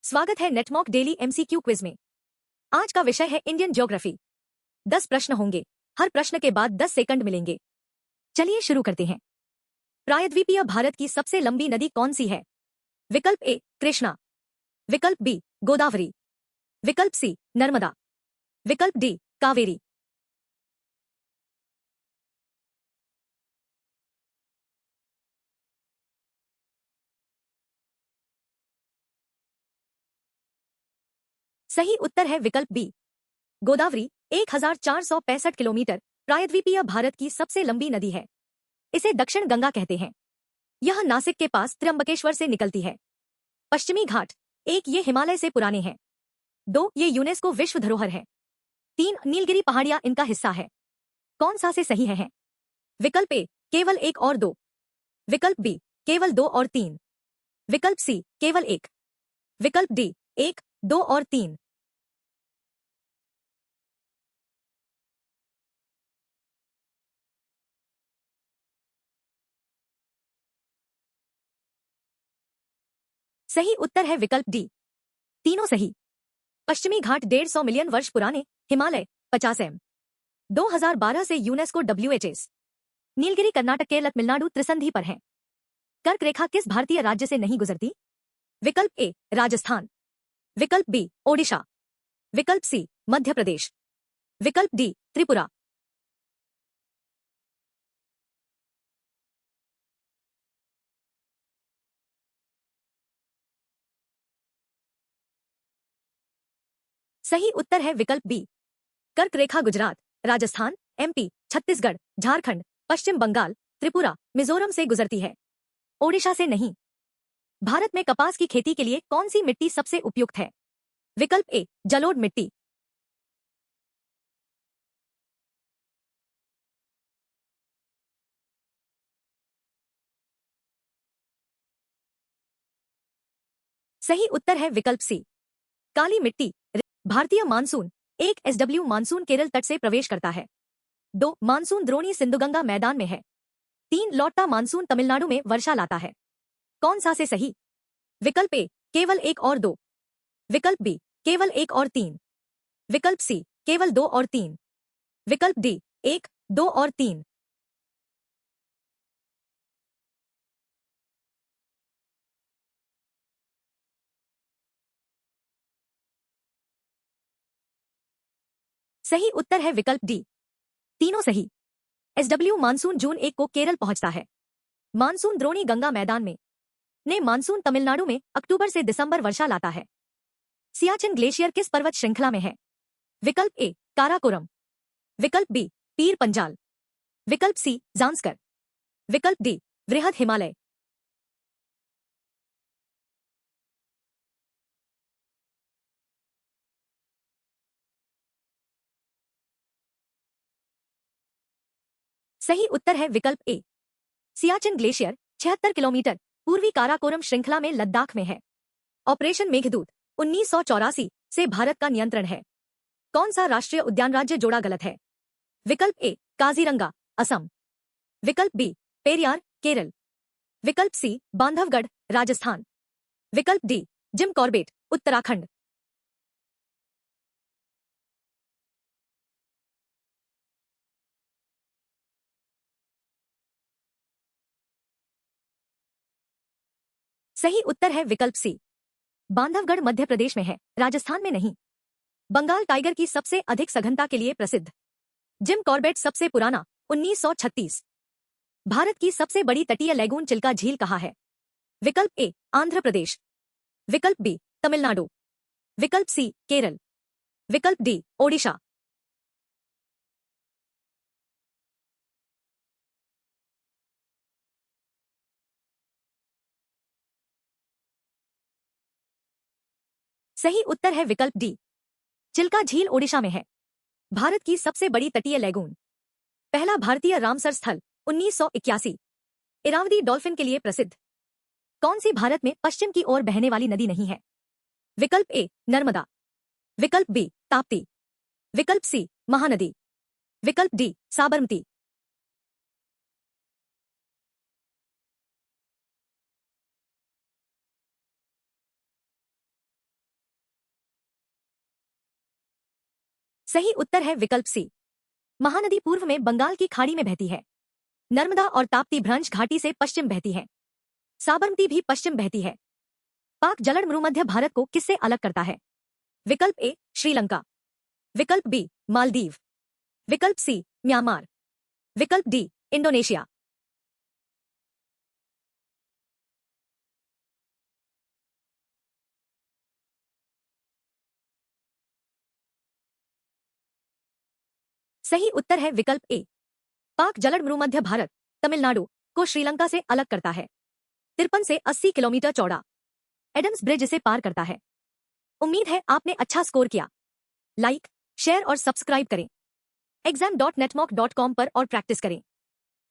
स्वागत है नेटमॉक daily MCQ quiz में। आज का विषय है इंडियन ज्योग्राफी। 10 प्रश्न होंगे, हर प्रश्न के बाद 10 सेकंड मिलेंगे। चलिए शुरू करते हैं। प्रायद्वीपीय भारत की सबसे लंबी नदी कौन सी है? विकल्प ए कृष्णा, विकल्प बी गोदावरी, विकल्प सी नर्मदा, विकल्प डी कावेरी। सही उत्तर है विकल्प बी गोदावरी। 1465 किलोमीटर, प्रायद्वीपीय भारत की सबसे लंबी नदी है। इसे दक्षिण गंगा कहते हैं। यह नासिक के पास त्र्यंबकेश्वर से निकलती है। पश्चिमी घाट 1 ये हिमालय से पुराने हैं। 2 ये यूनेस्को विश्व धरोहर है। 3 नीलगिरी पहाड़ियां इनका हिस्सा है। कौन सा से सही है? विकल्प ए केवल 1 और 2, विकल्प बी केवल 2 और 3, विकल्प सी केवल 1, विकल्प डी 1, 2 और 3। सही उत्तर है विकल्प डी, तीनों सही। पश्चिमी घाट 150 मिलियन वर्ष पुराने, हिमालय 50 एम। 2012 से यूनेस्को WHS। नीलगिरी कर्नाटक केरल तमिलनाडु त्रिसंधि पर है। कर्क रेखा किस भारतीय राज्य से नहीं गुजरती? विकल्प ए राजस्थान, विकल्प बी ओडिशा, विकल्प सी मध्य प्रदेश, विकल्प डी त्रिपुरा। सही उत्तर है विकल्प बी कर्क रेखा गुजरात, राजस्थान, MP, छत्तीसगढ़, झारखंड, पश्चिम बंगाल, त्रिपुरा, मिजोरम से गुजरती है, ओडिशा से नहीं। भारत में कपास की खेती के लिए कौन सी मिट्टी सबसे उपयुक्त है? विकल्प ए जलोढ़ मिट्टी, सही उत्तर है विकल्प सी काली मिट्टी। भारतीय मानसून 1 SW मानसून केरल तट से प्रवेश करता है। 2 मानसून द्रोणी सिंधुगंगा मैदान में है। 3 लौटता मानसून तमिलनाडु में वर्षा लाता है। कौन सा से सही? विकल्प ए केवल 1 और 2, विकल्प बी केवल 1 और 3, विकल्प सी केवल 2 और 3, विकल्प डी 1, 2 और 3। सही उत्तर है विकल्प डी, तीनों सही। SW मानसून जून 1 को केरल पहुंचता है। मानसून द्रोणी गंगा मैदान में ने मानसून तमिलनाडु में अक्टूबर से दिसंबर वर्षा लाता है। सियाचिन ग्लेशियर किस पर्वत श्रृंखला में है? विकल्प ए काराकोरम, विकल्प बी पीर पंजाल, विकल्प सी जांस्कर, विकल्प डी वृहद हिमालय। सही उत्तर है विकल्प ए सियाचिन ग्लेशियर 76 किलोमीटर पूर्वी काराकोरम श्रृंखला में लद्दाख में है। ऑपरेशन मेघदूत 1984 से भारत का नियंत्रण है। कौन सा राष्ट्रीय उद्यान राज्य जोड़ा गलत है? विकल्प ए काजीरंगा, असम, विकल्प बी पेरियार, केरल, विकल्प सी बांधवगढ़, राजस्थान, विकल्प डी जिम कॉर्बेट, उत्तराखंड। सही उत्तर है विकल्प सी बांधवगढ़ मध्य प्रदेश में है, राजस्थान में नहीं। बंगाल टाइगर की सबसे अधिक सघनता के लिए प्रसिद्ध। जिम कॉर्बेट सबसे पुराना 1936। भारत की सबसे बड़ी तटीय लैगून चिल्का झील कहाँ है? विकल्प ए आंध्र प्रदेश, विकल्प बी तमिलनाडु, विकल्प सी केरल, विकल्प डी ओडिशा। सही उत्तर है विकल्प डी चिल्का झील ओडिशा में है। भारत की सबसे बड़ी तटीय लैगून। पहला भारतीय रामसर स्थल 1981। इरावदी डॉल्फिन के लिए प्रसिद्ध। कौन सी भारत में पश्चिम की ओर बहने वाली नदी नहीं है? विकल्प ए नर्मदा, विकल्प बी ताप्ती, विकल्प सी महानदी, विकल्प डी साबरमती। सही उत्तर है विकल्प सी। महानदी पूर्व में बंगाल की खाड़ी में बहती है। नर्मदा और ताप्ती भ्रंश घाटी से पश्चिम बहती है। साबरमती भी पश्चिम बहती है। पाक जलड़ मरुमध्य भारत को किससे अलग करता है? विकल्प ए श्रीलंका, विकल्प बी मालदीव, विकल्प सी म्यांमार, विकल्प डी इंडोनेशिया। सही उत्तर है विकल्प ए। पाक जलड़ मरुमध्य भारत तमिलनाडु को श्रीलंका से अलग करता है। 53 से 80 किलोमीटर चौड़ा एडम्स ब्रिज इसे पार करता है। उम्मीद है आपने अच्छा स्कोर किया। लाइक, शेयर और सब्सक्राइब करें। exam.netmock.com पर और प्रैक्टिस करें।